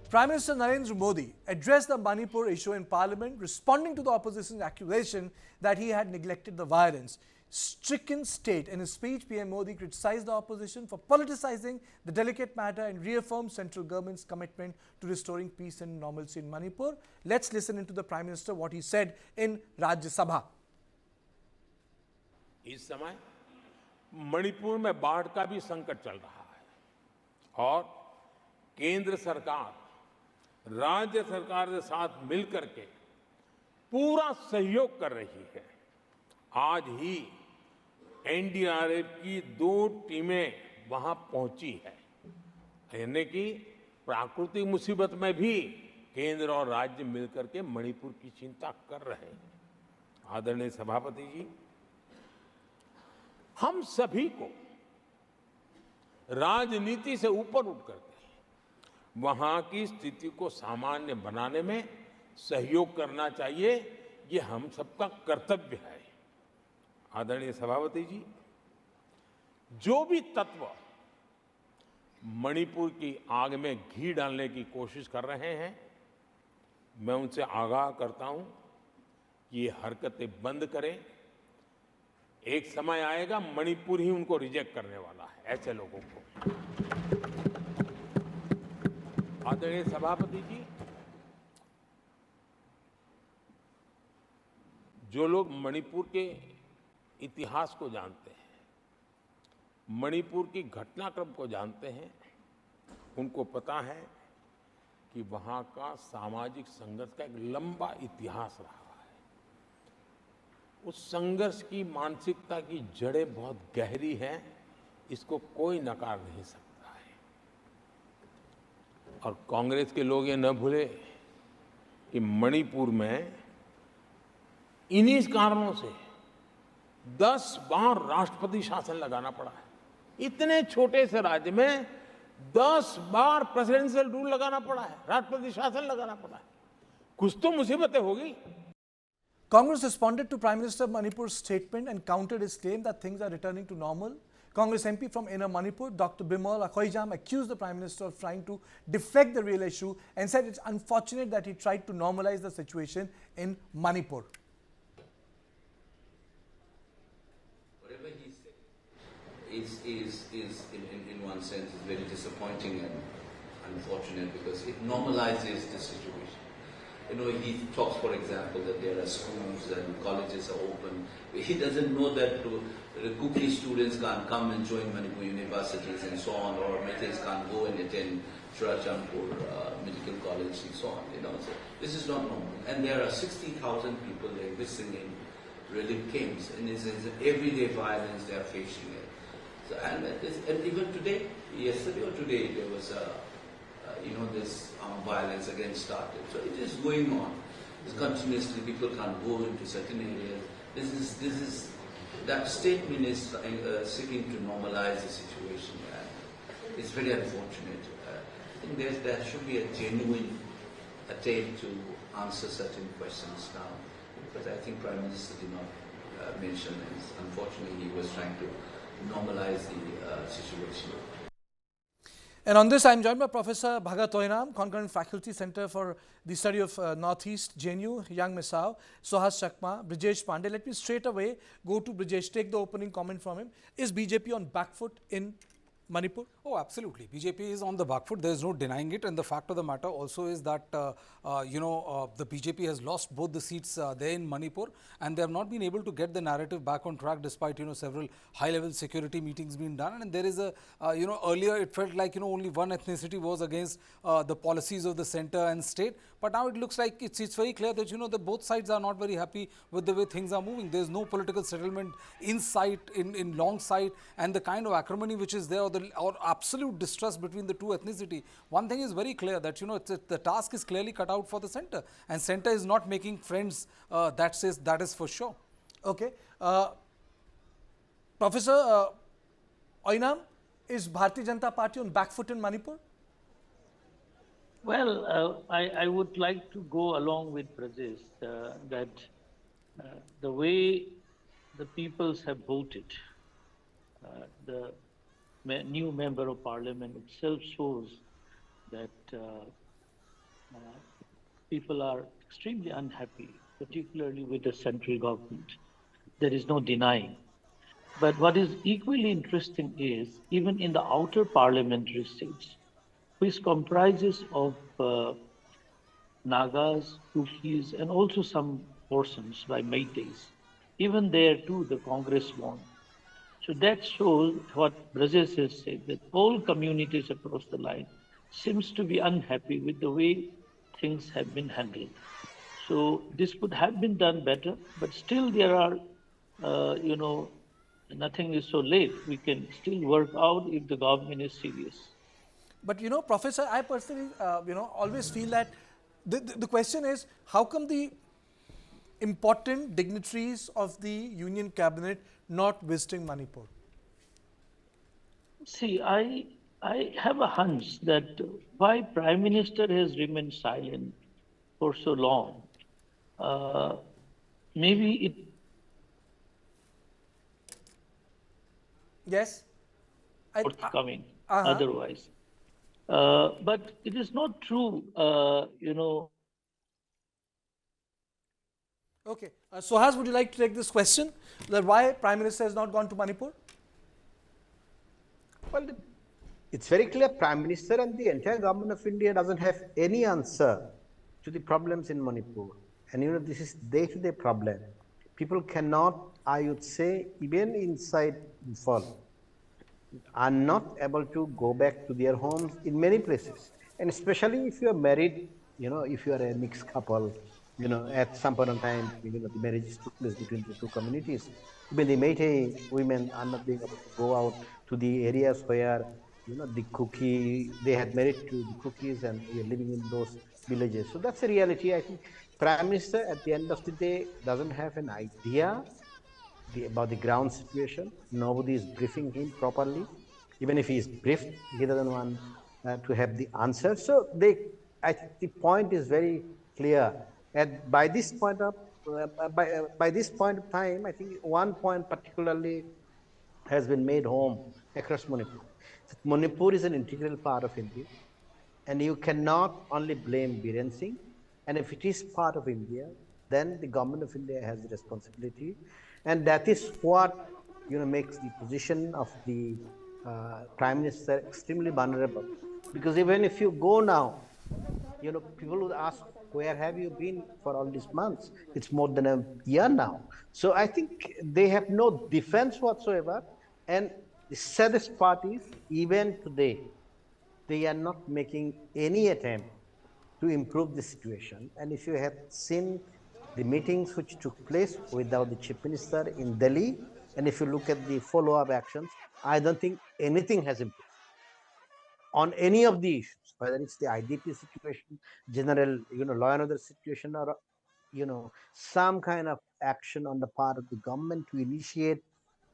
Prime Minister Narendra Modi addressed the Manipur issue in Parliament, responding to the opposition's accusation that he had neglected the violence stricken state. In his speech, PM Modi criticized the opposition for politicizing the delicate matter and reaffirmed central government's commitment to restoring peace and normalcy in Manipur. Let's listen into the Prime Minister what he said in Rajya Sabha. इस समय मणिपुर में बाढ़ का भी संकट चल रहा है और केंद्र सरकार राज्य सरकार के साथ मिलकर के पूरा सहयोग कर रही है। आज ही एनडीआरएफ की 2 टीमें वहां पहुंची है, यानी कि प्राकृतिक मुसीबत में भी केंद्र और राज्य मिलकर के मणिपुर की चिंता कर रहे हैं। आदरणीय सभापति जी, हम सभी को राजनीति से ऊपर उठ करके वहां की स्थिति को सामान्य बनाने में सहयोग करना चाहिए, ये हम सबका कर्तव्य है। आदरणीय सभापति जी, जो भी तत्व मणिपुर की आग में घी डालने की कोशिश कर रहे हैं, मैं उनसे आगाह करता हूं कि ये हरकतें बंद करें। एक समय आएगा मणिपुर ही उनको रिजेक्ट करने वाला है, ऐसे लोगों को। आदरणीय सभापति जी, जो लोग मणिपुर के इतिहास को जानते हैं, मणिपुर की घटनाक्रम को जानते हैं, उनको पता है कि वहां का सामाजिक संघर्ष का एक लंबा इतिहास रहा है। उस संघर्ष की मानसिकता की जड़ें बहुत गहरी हैं, इसको कोई नकार नहीं सकता है। और कांग्रेस के लोग ये न भूले कि मणिपुर में इन्हीं कारणों से 10 बार राष्ट्रपति शासन लगाना पड़ा है। इतने छोटे से राज्य में 10 बार प्रेसिडेंशियल रूल लगाना पड़ा है, राष्ट्रपति शासन लगाना पड़ा है। कुछ तो मुसीबतें होगी। Congress responded to Prime Minister Manipur's statement and countered his claim that things are returning to normal. Congress MP from Inner Manipur, Dr. Bimal Akhoijam, accused the Prime Minister of trying to deflect the real issue and said it's unfortunate that he tried to normalize the situation in Manipur. Whatever he said is in one sense is very disappointing and unfortunate because it normalizes the situation. You know, he talks, for example, that there are schools and colleges are open. He doesn't know that the Kukli students can't come and join Manipur universities and so on, or Metis can't go and attend Churachampur Medical College and so on. You know, so this is not normal. And there are 60,000 people there living in relief camps, and it's everyday violence they are facing it. So, and even today, yesterday or today, there was this violence again started. So it is going on. It's continuously, people can't go into certain areas. That statement is seeking to normalize the situation. It's very unfortunate. I think there should be a genuine attempt to answer certain questions now. But I think Prime Minister did not mention this. Unfortunately, he was trying to normalize the situation. And on this, I am joined by Professor Bhagat Oinam, concurrent faculty, Center for the Study of Northeast, JNU, Yang Misao, Sohas Chakma, Brijesh Pandey. Let me straight away go to Brijesh, take the opening comment from him. Is BJP on back foot in Manipur? Oh, absolutely. BJP is on the back foot. There is no denying it. And the fact of the matter also is that, the BJP has lost both the seats there in Manipur, and they have not been able to get the narrative back on track despite, several high-level security meetings being done. And there is a, earlier it felt like, only one ethnicity was against the policies of the center and state. But now it looks like it's very clear that, that both sides are not very happy with the way things are moving. There's no political settlement in sight, in long sight, and the kind of acrimony which is there, or absolute distrust between the two ethnicity. One thing is very clear that, the task is clearly cut out for the center, and center is not making friends, that is for sure. Okay. Professor Oinam, is Bharatiya Janata Party on back foot in Manipur? Well, I would like to go along with Brajesh that the way the peoples have voted, the new member of parliament itself shows that people are extremely unhappy, particularly with the central government. There is no denying. But what is equally interesting is even in the outer parliamentary states, which comprises of Nagas, Kukis, and also some portions by Meiteis, even there too the Congress won. So that shows what Brazil has said, that all communities across the line seems to be unhappy with the way things have been handled. So this could have been done better, but still there are, you know, nothing is so late. We can still work out if the government is serious. But you know, Professor, I personally, always feel that the question is, how come the important dignitaries of the union cabinet not visiting Manipur? See, I have a hunch that why Prime Minister has remained silent for so long. Uh, maybe it Yes, forthcoming uh-huh. otherwise. But it is not true, you know. Okay. Sohas, would you like to take this question? That why Prime Minister has not gone to Manipur? Well, it's very clear Prime Minister and the entire government of India doesn't have any answer to the problems in Manipur. And you know, this is day-to-day problem. People cannot, I would say, even inside Imphal, are not able to go back to their homes in many places. And especially if you are married, you know, if you are a mixed couple, you know, at some point of time, you know, the marriages took place between the two communities. Even the Meitei women are not being able to go out to the areas where, you know, the cookie, they had married to the cookies and we are living in those villages. So that's a reality. I think Prime Minister at the end of the day doesn't have an idea about the ground situation. Nobody is briefing him properly. Even if he is briefed, he doesn't want to have the answer. So I think the point is very clear. And by this point of by this point of time, I think one point particularly has been made home across Manipur. Manipur is an integral part of India, and you cannot only blame Biren Singh. And if it is part of India, then the government of India has the responsibility, and that is what makes the position of the Prime Minister extremely vulnerable. Because even if you go now, people would ask, where have you been for all these months? It's more than a year now. So I think they have no defense whatsoever. And the saddest part is, even today, they are not making any attempt to improve the situation. And if you have seen the meetings which took place without the chief minister in Delhi, and if you look at the follow-up actions, I don't think anything has improved on any of the issues, whether it's the IDP situation, general, law and order situation, or some kind of action on the part of the government to initiate,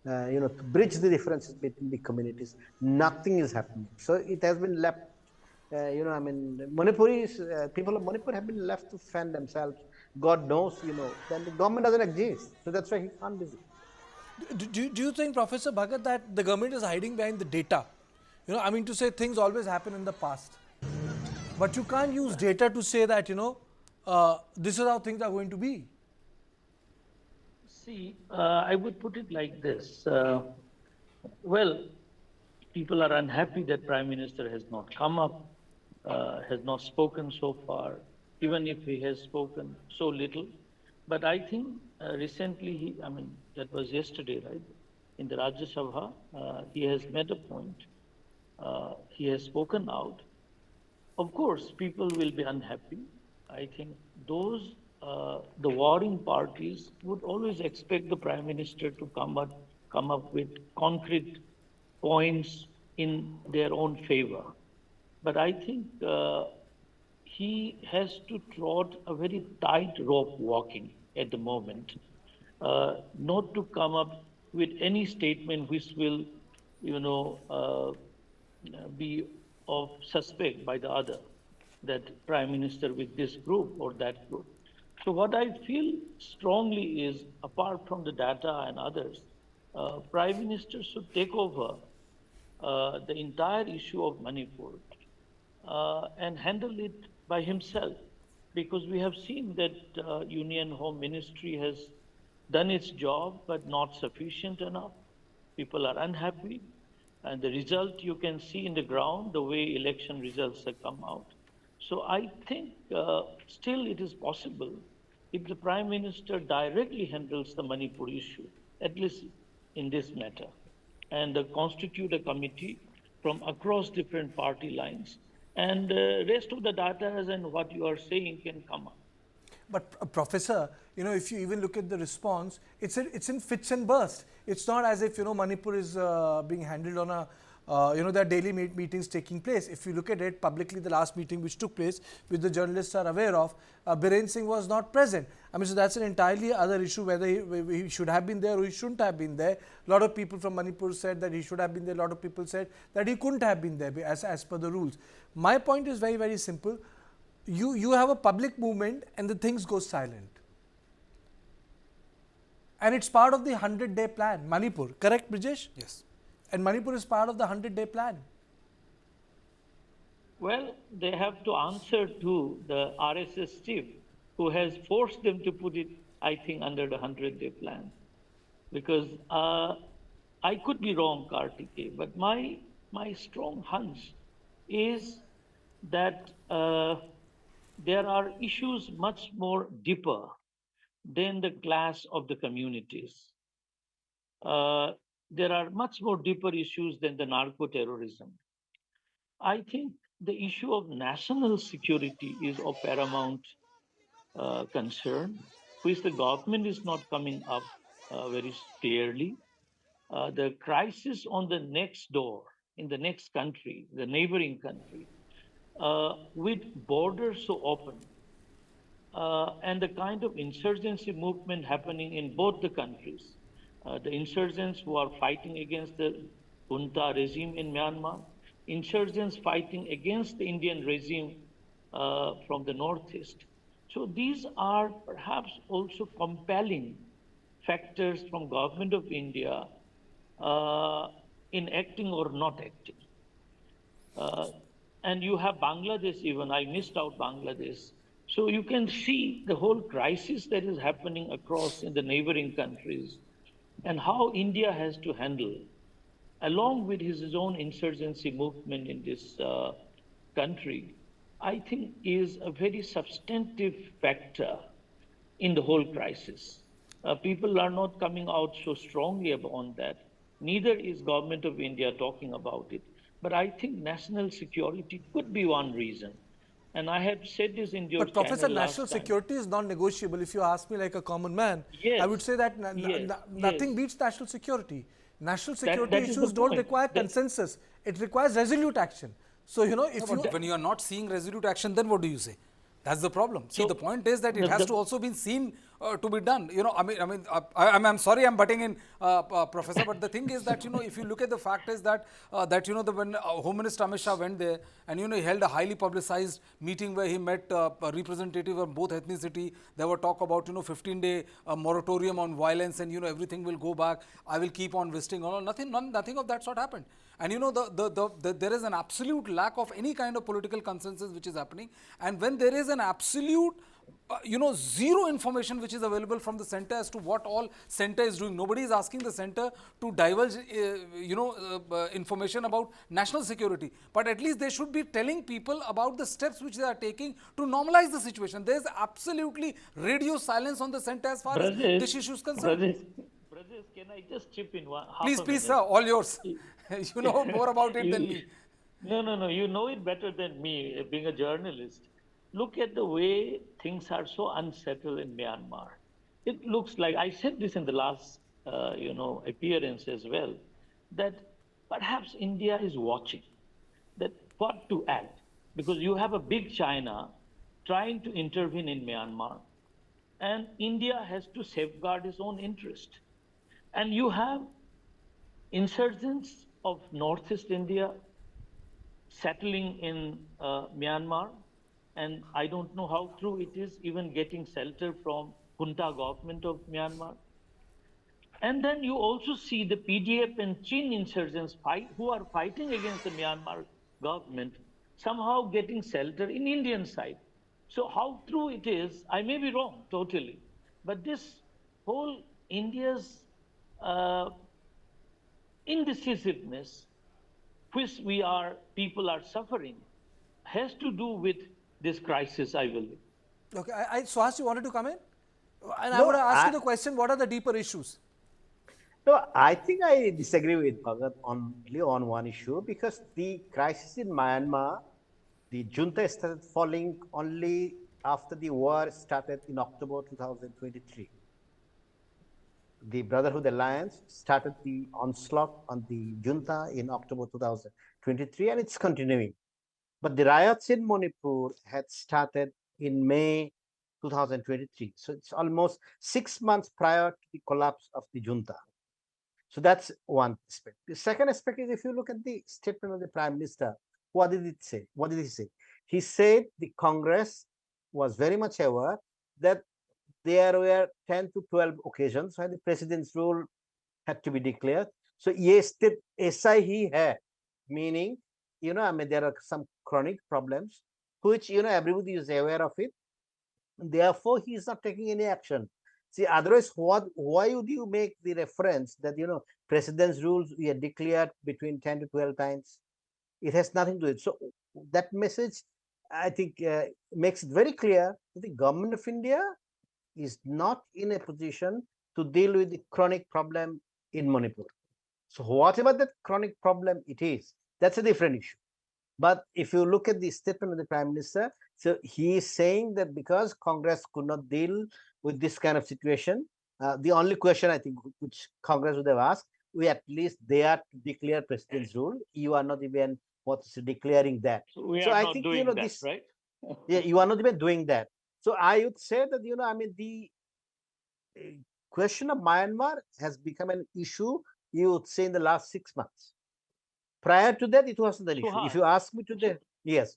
to bridge the differences between the communities. Nothing is happening. So it has been left. Manipuris, people of Manipur have been left to fend themselves. God knows, then the government doesn't exist. So that's why he can't visit. Do you think, Professor Bhagat, that the government is hiding behind the data? I mean to say things always happen in the past. But you can't use data to say that, this is how things are going to be. See, I would put it like this. Well, people are unhappy that Prime Minister has not come up, has not spoken so far, even if he has spoken so little. But I think recently, that was yesterday, right? In the Rajya Sabha, he has made a point. He has spoken out. Of course, people will be unhappy. I think the warring parties would always expect the Prime Minister to come up with concrete points in their own favor. But I think he has to trot a very tight rope walking at the moment, not to come up with any statement which will, be of suspect by the other, that Prime Minister with this group or that group. So what I feel strongly is, apart from the data and others, Prime Minister should take over the entire issue of Manipur, and handle it by himself, because we have seen that Union Home Ministry has done its job, but not sufficient enough. People are unhappy, and the result you can see in the ground, the way election results have come out. So I think still it is possible if the Prime Minister directly handles the Manipur issue, at least in this matter, and constitute a committee from across different party lines, and rest of the data and what you are saying can come up. But Professor, if you even look at the response, it's in fits and bursts. It's not as if Manipur is being handled on a there are daily meetings taking place. If you look at it publicly, the last meeting which took place, which the journalists are aware of, Biren Singh was not present. I mean, so that's an entirely other issue, whether he should have been there or he shouldn't have been there. A lot of people from Manipur said that he should have been there. A lot of people said that he couldn't have been there as per the rules. My point is very, very simple. You have a public movement and the things go silent. And it's part of the 100-day plan, Manipur. Correct, Brijesh? Yes. And Manipur is part of the 100-day plan. Well, they have to answer to the RSS chief who has forced them to put it, I think, under the 100-day plan. Because I could be wrong, Kartikeya, but my strong hunch is that there are issues much more deeper than the class of the communities. There are much more deeper issues than the narco-terrorism. I think the issue of national security is of paramount concern, which the government is not coming up very clearly. The crisis on the next door, in the next country, the neighboring country, with borders so open, and the kind of insurgency movement happening in both the countries, the insurgents who are fighting against the junta regime in Myanmar, insurgents fighting against the Indian regime from the northeast. So these are perhaps also compelling factors from government of India in acting or not acting. And you have Bangladesh even, I missed out Bangladesh. So you can see the whole crisis that is happening across in the neighboring countries and how India has to handle, along with his own insurgency movement in this country, I think is a very substantive factor in the whole crisis. People are not coming out so strongly on that. Neither is government of India talking about it. But I think national security could be one reason. And I had said this in your But Professor, channel national last time. security is non-negotiable. If you ask me like a common man, Yes. I would say that Yes. nothing Yes. beats national security. National That security is the issues don't point. require consensus. It requires resolute action. So, if you... But when you are not seeing resolute action, then what do you say? That's the problem. See, So, the point is that it the- has the- to also be seen to be done. I'm sorry, I'm butting in, Professor, but the thing is that if you look at the fact is that when Home Minister Amit Shah went there and he held a highly publicized meeting where he met a representative of both ethnicity. There were talk about 15-day moratorium on violence and everything will go back. I will keep on visiting. Nothing of that sort happened. And there is an absolute lack of any kind of political consensus which is happening. And when there is an absolute zero information which is available from the center as to what all center is doing. Nobody is asking the center to divulge, information about national security. But at least they should be telling people about the steps which they are taking to normalize the situation. There is absolutely radio silence on the center as far as this issue is concerned. Brothers, can I just chip in one? Please, sir, all yours. You know more about it than me. No. You know it better than me, being a journalist. Look at the way things are so unsettled in Myanmar. It looks like, I said this in the last, appearance as well, that perhaps India is watching that what to act, because you have a big China trying to intervene in Myanmar, and India has to safeguard its own interest. And you have insurgents of Northeast India settling in Myanmar, and I don't know how true it is, even getting shelter from junta government of Myanmar. And then you also see the PDF and Chin insurgents who are fighting against the Myanmar government, somehow getting shelter in Indian side. So how true it is, I may be wrong totally, but this whole India's uh, indecisiveness, which people are suffering, has to do with this crisis, I believe. Okay, Swast, you wanted to come in? And I want No, to ask you the question, what are the deeper issues? no, I think I disagree with Bhagat only on one issue because the crisis in Myanmar, the junta started falling only after the war started in October 2023. The Brotherhood Alliance started the onslaught on the junta in October 2023 and it's continuing. But the riots in Manipur had started in May 2023. So it's almost 6 months prior to the collapse of the junta. So that's one aspect. The second aspect is if you look at the statement of the Prime Minister, what did it say? What did he say? He said the Congress was very much aware that there were 10 to 12 occasions when the president's rule had to be declared. So yes, the SI he had, meaning, I mean, there are some chronic problems, which, everybody is aware of it. Therefore, he is not taking any action. See, otherwise, why would you make the reference that, president's rules were declared between 10 to 12 times? It has nothing to do with it. So that message, I think, makes it very clear that the government of India is not in a position to deal with the chronic problem in Manipur. So whatever that chronic problem it is, that's a different issue. But if you look at the statement of the Prime Minister, so he is saying that because Congress could not deal with this kind of situation, the only question I think which Congress would have asked, we at least dare to declare president's rule. You are not even declaring that. So we So are I not think doing that, this, right? yeah, you are not even doing that. So I would say that I mean the question of Myanmar has become an issue. You would say in the last 6 months. Prior to that, it wasn't an issue. If Suhas, you ask me so, today, yes,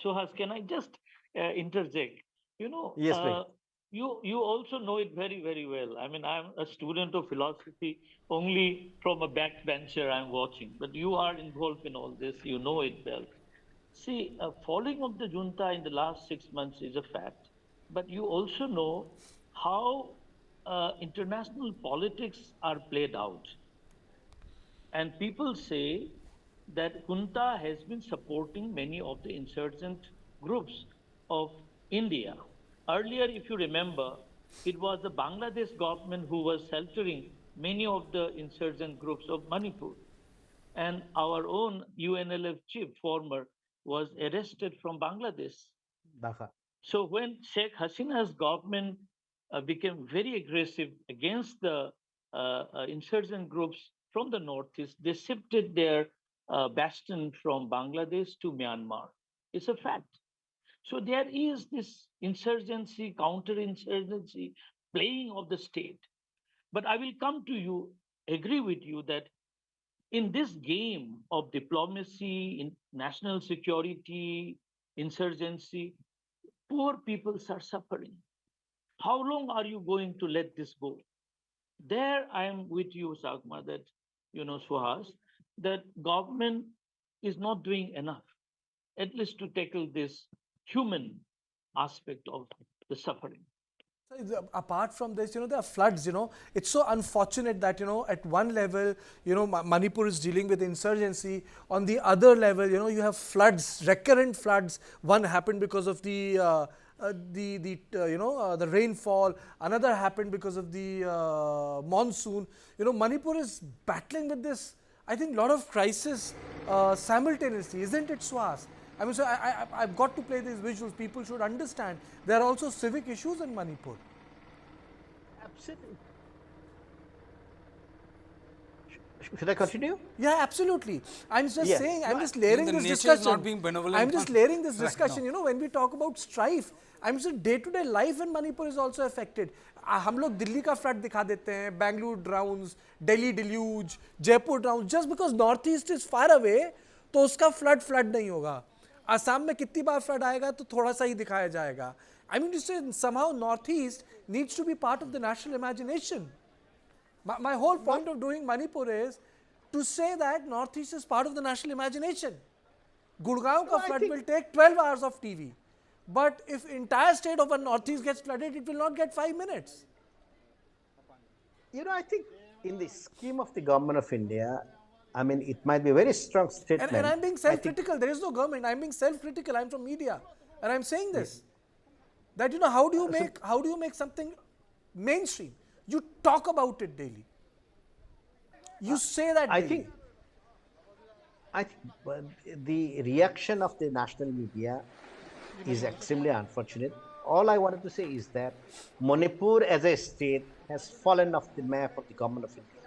Suhas, can I just interject? You know, yes, please. you also know it very, very well. I mean, I'm a student of philosophy only from a backbencher I'm watching, but you are involved in all this. You know it well. See, falling of the junta in the last 6 months is a fact, but you also know how international politics are played out. And people say that junta has been supporting many of the insurgent groups of India. Earlier, if you remember, it was the Bangladesh government who was sheltering many of the insurgent groups of Manipur. And our own UNLF chief, former, was arrested from Bangladesh. Dafa. So when Sheikh Hasina's government became very aggressive against the insurgent groups from the northeast, they shifted their bastion from Bangladesh to Myanmar. It's a fact. So there is this insurgency, counterinsurgency, playing of the state. But I will come to you, agree with you that in this game of diplomacy, in national security, insurgency, poor peoples are suffering. How long are you going to let this go? There I am with you, Sagma, that, Suhas, that government is not doing enough, at least to tackle this human aspect of the suffering. Apart from this, there are floods, It's so unfortunate that, at one level, Manipur is dealing with insurgency. On the other level, you have floods, recurrent floods. One happened because of the rainfall. Another happened because of the monsoon. Manipur is battling with this, I think, lot of crisis simultaneously, isn't it, Swas? I mean, so I've got to play these visuals. People should understand there are also civic issues in Manipur. Absolutely. Should I continue? Yeah, absolutely. I'm just Yes. saying, I'm just I layering mean, the this nature is discussion. not being benevolent I'm just on- layering this right discussion. now. When we talk about strife, I'm just day-to-day life in Manipur is also affected. हम लोग दिल्ली का flood दिखा देते हैं, Bangalore drowns, Delhi deluge, Jaipur drowns. Just because northeast is far away, तो उसका flood नहीं होगा. असम में कितनी बार फ्लड आएगा तो थोड़ा सा ही दिखाया जाएगा. I mean to say, somehow northeast needs to be part of the national imagination. My whole point of doing Manipur is to say that northeast is part of the national imagination. Gurgaon ka I flood think- will take 12 hours of TV. But if entire state of a northeast gets flooded, it will not get 5 minutes. I think in the scheme of the government of India, I mean, it might be a very strong statement. And I'm being I think- self-critical. There is no government. I'm being self-critical. I'm from media. And I'm saying this. That, how do you make something mainstream? You talk about it daily. You say that I daily. think the reaction of the national media is extremely unfortunate. All I wanted to say is that Manipur as a state has fallen off the map of the government of India.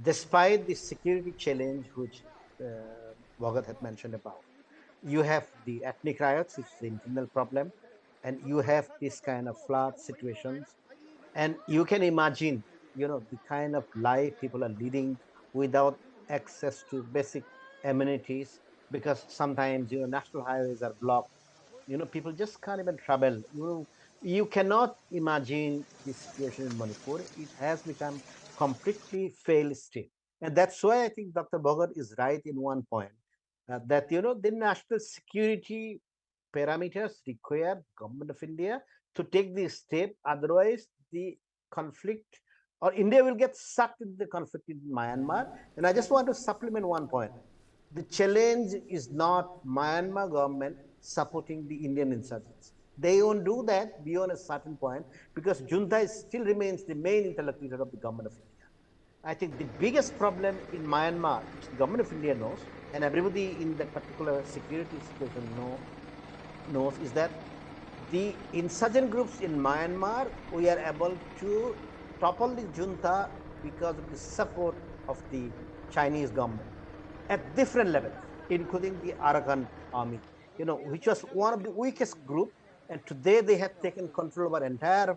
Despite the security challenge which Bhagat had mentioned about, you have the ethnic riots, which is the internal problem, and you have this kind of flood situations, and you can imagine, the kind of life people are leading without access to basic amenities, because sometimes national highways are blocked. People just can't even travel. You cannot imagine the situation in Manipur. It has become completely failed state, and that's why I think Dr. Bhagat is right in one point, that the national security parameters require government of India to take this step. Otherwise, the conflict, or India will get sucked into the conflict in Myanmar. And I just want to supplement one point. The challenge is not Myanmar government supporting the Indian insurgents. They won't do that beyond a certain point, because junta still remains the main interlocutor of the government of India. I think the biggest problem in Myanmar, which the government of India knows, and everybody in that particular security situation knows, is that the insurgent groups in Myanmar, we are able to topple the junta because of the support of the Chinese government at different levels, including the Arakan army, which was one of the weakest group, and today they have taken control over entire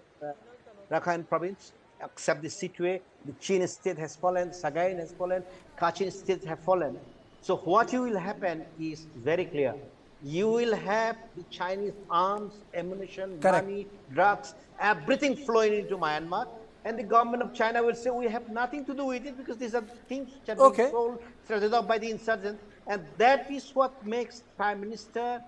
Rakhine province, except the Sittwe. The Chin state has fallen, Sagaing has fallen, Kachin state have fallen. So what will happen is very clear. You will have the Chinese arms, ammunition, Correct. money, drugs, everything flowing into Myanmar. And the government of China will say, we have nothing to do with it, because these are things which are being Okay. sold, traded off by the insurgents. And that is what makes Prime Minister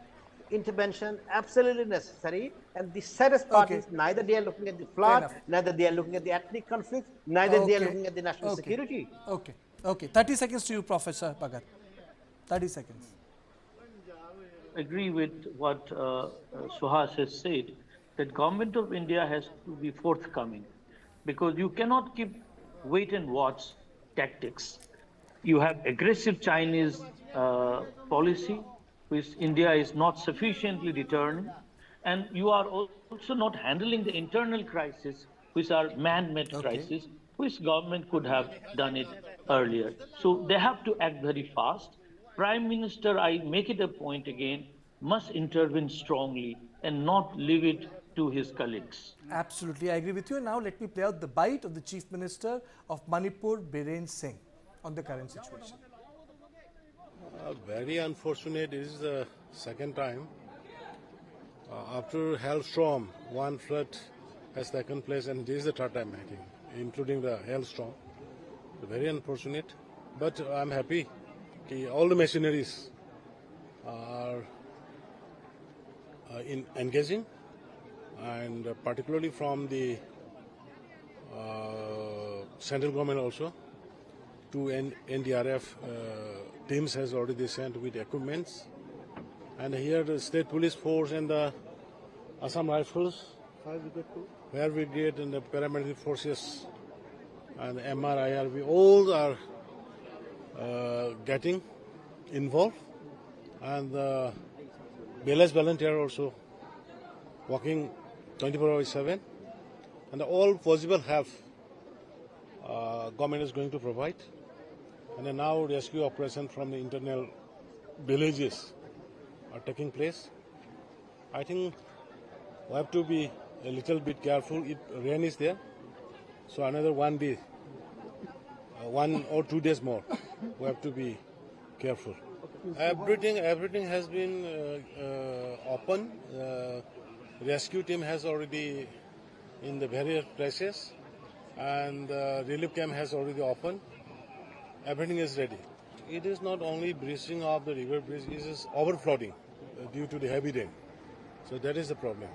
intervention absolutely necessary. And the saddest part Okay. is neither they are looking at the Fair flood, enough. neither they are looking at the ethnic conflict, neither they are Okay. looking at the national Okay. security. Okay. Okay. 30 seconds to you, Professor Bhagat. 30 seconds. Agree with what Suhas has said, that government of India has to be forthcoming, because you cannot keep wait and watch tactics. You have aggressive Chinese policy, which India is not sufficiently deterring, and you are also not handling the internal crisis, which are man-made Okay. crises, which government could have done it earlier. So they have to act very fast. Prime Minister, I make it a point again, must intervene strongly and not leave it to his colleagues. Absolutely, I agree with you. And now let me play out the bite of the Chief Minister of Manipur, Biren Singh, on the current situation. Very unfortunate. This is the second time. After Hailstorm, one flood has taken place, and this is the third time, I think, including the Hailstorm. Very unfortunate. But I'm happy that all the machineries are engaging, and particularly from the central government also. Two NDRF teams has already sent with equipments, and here the state police force and the Assam Rifles, Fire Brigade and the paramilitary forces and MRIRV, all are getting involved, and the BLS volunteer also working 24/7, and all possible help government is going to provide. And then now rescue operation from the internal villages are taking place. I think we have to be a little bit careful if rain is there. So another 1 day, 1 or 2 days more, we have to be careful. Everything has been open. Rescue team has already in the various places, and relief camp has already opened. Everything is ready. it is not only breaching of the river bridge, it is overflowing due to the heavy rain. So that is the problem.